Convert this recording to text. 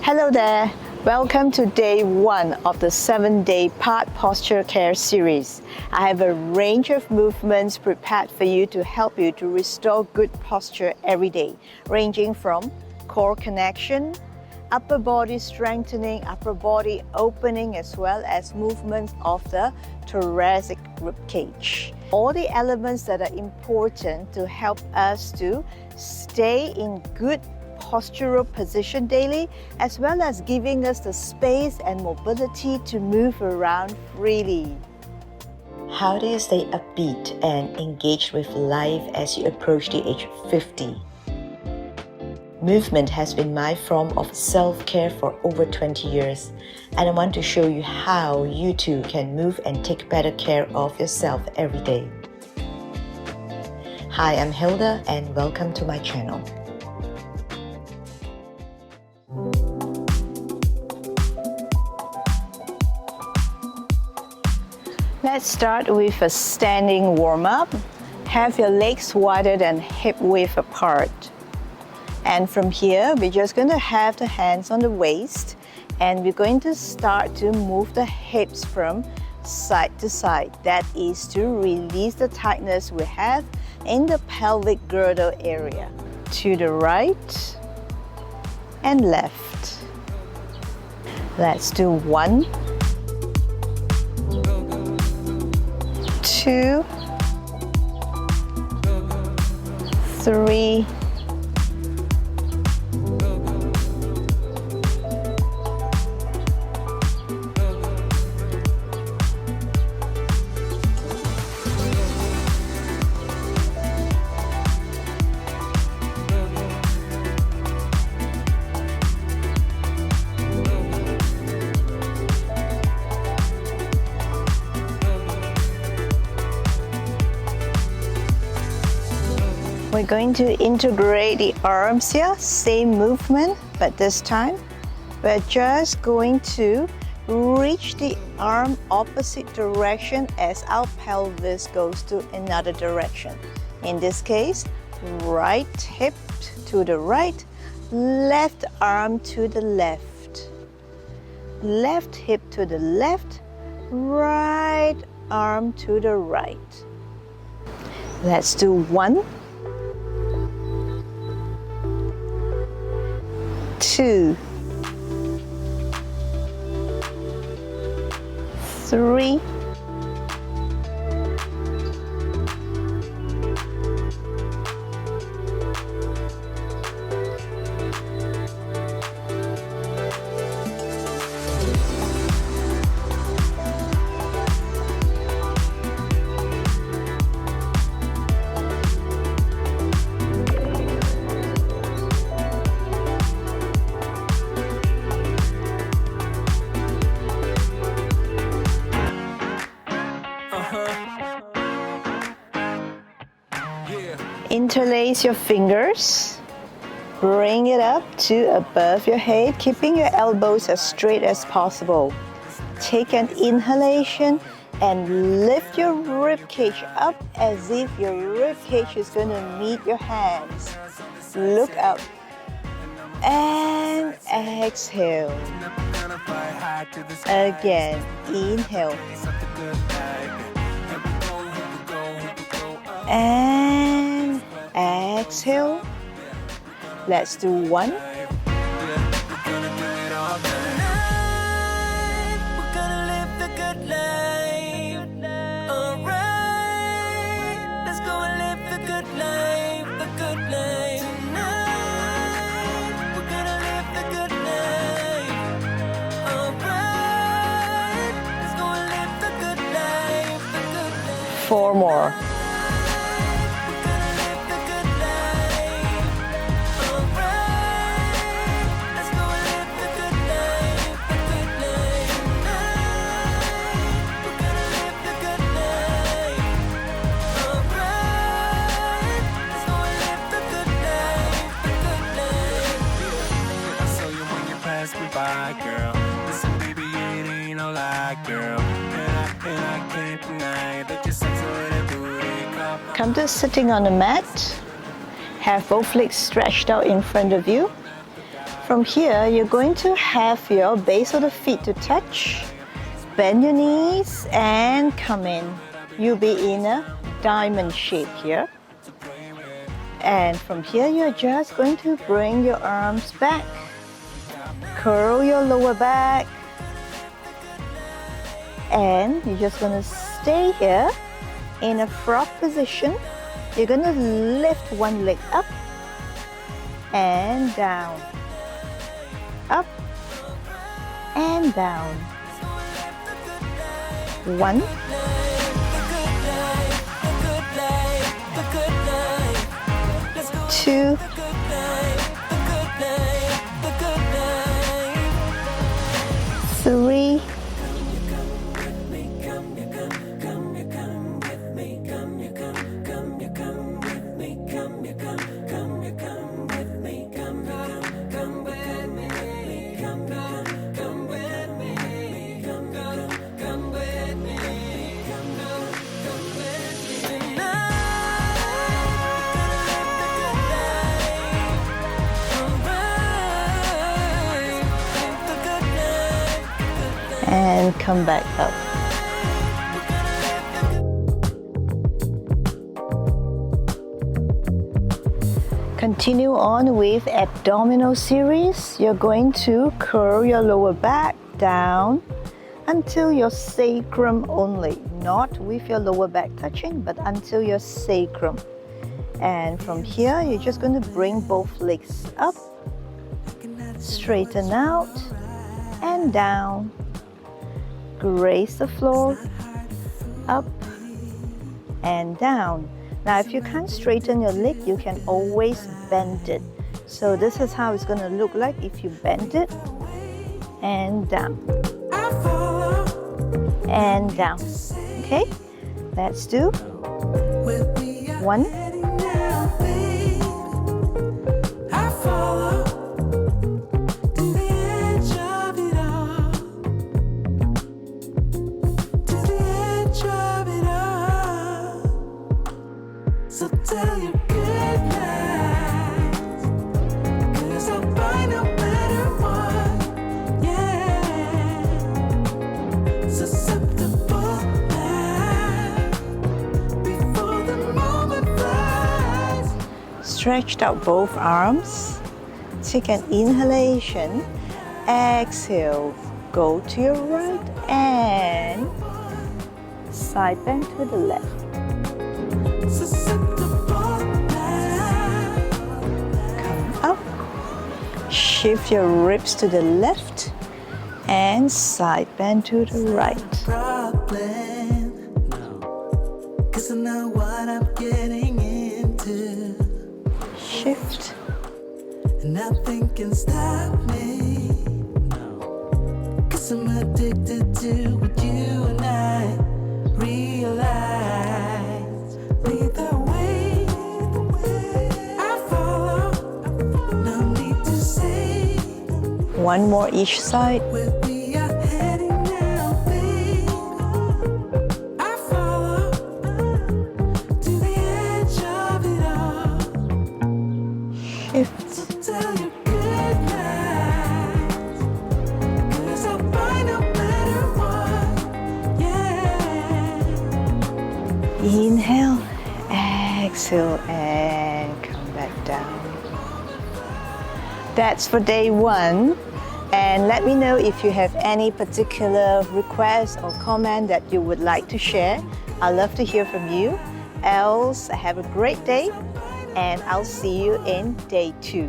Hello there, welcome to day 1 of the 7-day part posture care series. I have a range of movements prepared for you to help you to restore good posture every day, ranging from core connection, upper body strengthening, upper body opening, as well as movements of the thoracic rib cage. All the elements that are important to help us to stay in good postural position daily, as well as giving us the space and mobility to move around freely. How do you stay upbeat and engaged with life as you approach the age of 50? Movement has been my form of self-care for over 20 years, and I want to show you how you too can move and take better care of yourself every day. Hi, I'm Hilda and welcome to my channel. Let's start with a standing warm-up. Have your legs wider than hip width apart. And from here, we're just going to have the hands on the waist, and we're going to start to move the hips from side to side. That is to release the tightness we have in the pelvic girdle area. To the right and left. Let's do 1, 2, 3, 4. We're going to integrate the arms here, same movement, but this time we're just going to reach the arm opposite direction as our pelvis goes to another direction. In this case, right hip to the right, left arm to the left, left hip to the left, right arm to the right. Let's do 1, 2, 3, Interlace your fingers, bring it up to above your head, keeping your elbows as straight as possible. Take an inhalation and lift your rib cage up as if your rib cage is going to meet your hands. Look up and exhale. Again, inhale and exhale. Let's do 1, 4 more. Girl, listen, baby, it ain't no lie, girl. And I can't deny that you're sexy with a booty. Come to sitting on the mat. Have both legs stretched out in front of you. From here, you're going to have your base of the feet to touch. Bend your knees and come in. You'll be in a diamond shape here. And from here, you're just going to bring your arms back. Curl your lower back. And you're just going to stay here in a frog position. You're going to lift one leg up and down. Up and down. 1, 2, 3, 'and come back up. Continue on with abdominal series. You're going to curl your lower back down until your sacrum only, not with your lower back touching, but until your sacrum. And from here, you're just going to bring both legs up, straighten out and down. Graze the floor, up and down. Now, if you can't straighten your leg, you can always bend it. So this is how it's going to look like if you bend it and down and down. Okay, let's do 1, stretched out both arms. Take an inhalation. Exhale. Go to your right and side bend to the left. Come up. Shift your ribs to the left and side bend to the right. Shift. Nothing can stop me. Cause I'm addicted to what you and I realize. Lead the way, I follow. No need to say. One more each side. Where we are heading now, babe. I follow to the edge of it all. Shift. Tell you good night. Cause I'll buy no matter what. Yeah. Inhale, exhale, and come back down. That's for day 1. And let me know if you have any particular requests or comment that you would like to share. I'd love to hear from you. Else, have a great day, and I'll see you in day 2.